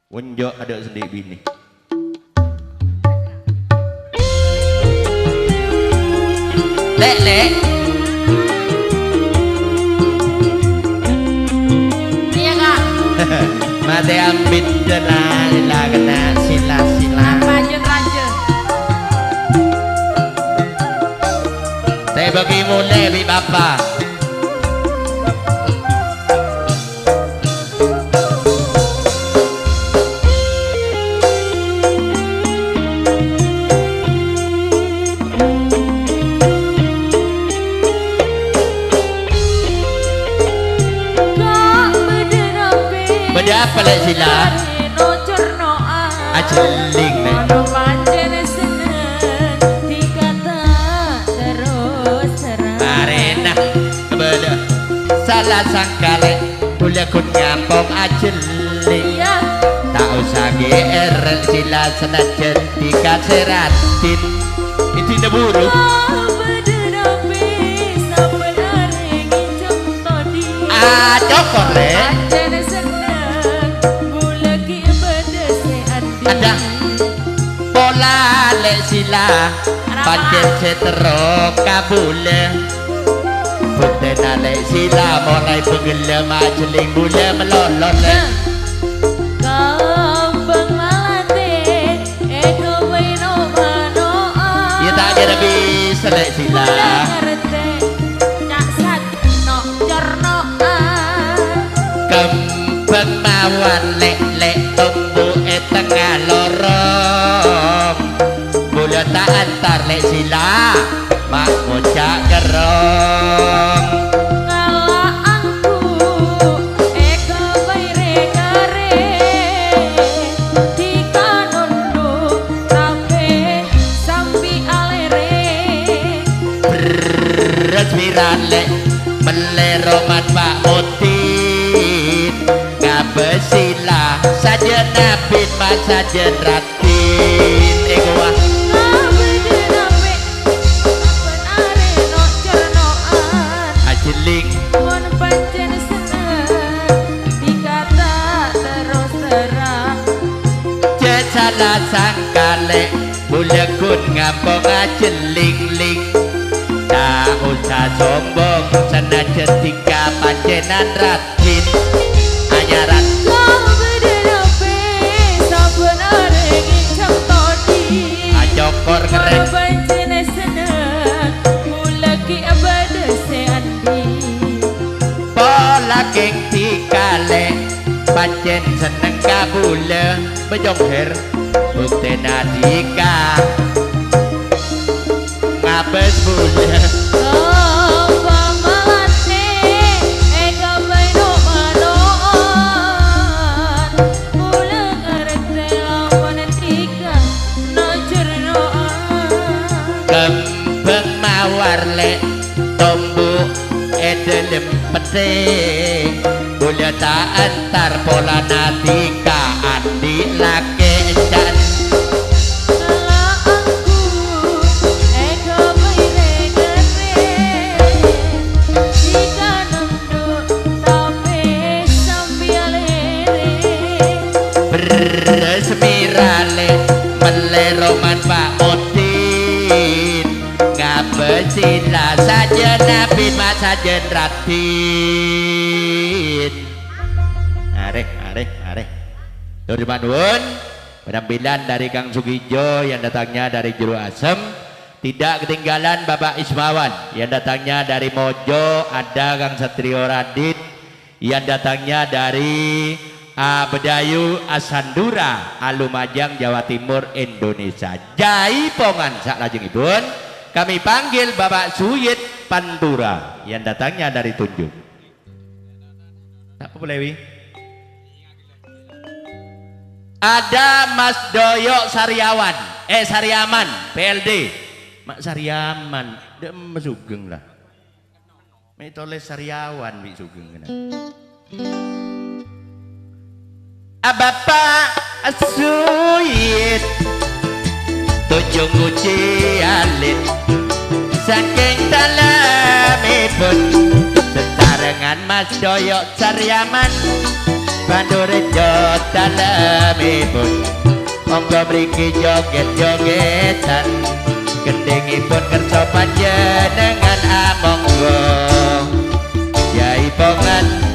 Wenjok ada sendiri bini. Lek lek. Iya kak. Mati ambit jena lila kena sila sila. Lanjut lanjut. Saya bagi mulai bi bapak. Beda apa lek sila? Ajeling nek. Marena beda. Salah sangka lek boleh kun ngampong ajeling. Tak usah GR sila senajan dikaseratin. Itu neburu. Cokor lek. Ada pola lek sila pancen setero kabule putena lek sila mulai pengelem ajeling bule melolot lek kambang malate eko weno manoa ya tak ada bisa lek sila kembang mawar lek lek tumbuh tengah lorong bula tak antar lek sila mak bocah gerong ngala angku eko baire kare dikanondo sampe sampi alere beres lek meleroman pak mutin ngabesila saja nabit mak saja ratin ego wah ajeling mon pancen seneng dikata terus terang salah sangka lek bulekun ngampong ajeling ling tak usah sombong senajan tiga pancenan ratin anyaran ajokor keren pancen seneng mulaki abade seandi pola geng tikale pancen seneng kabule bejongher bukti nadika ngabes bule kambang malate eka baino manoan mula ngerti lawan tiga nojur noan kembang mawar lek tumbuh edelem pete boleh tak antar pola nadika andi lake encan ngala aku eka baire kere jika nunduk tapi sambil alere beresmirale meleroman pak mutin ngabesila saja nabit mak saja ratin arek Dori Manuun penampilan dari Kang Sugijo yang datangnya dari Juru Asem tidak ketinggalan Bapak Ismawan yang datangnya dari Mojo ada Kang Satrio Radit yang datangnya dari Bedayu Asandura Alumajang Jawa Timur Indonesia Jaipongan saklajengipun kami panggil Bapak Suyit Pantura yang datangnya dari Tunjung tak boleh wi ada Mas Doyok Sariawan Sariaman PLD Mak Sariaman dia mesugeng lah Metole Sariawan bi sugeng kena Bapak Suyit Tunjung uci alit saking dalamipun setarengan Mas Doyok Sariaman Bandorejo dalemipun monggo mriki joget-jogetan gendhingipun kersa panjenengan amangga Yai Pongan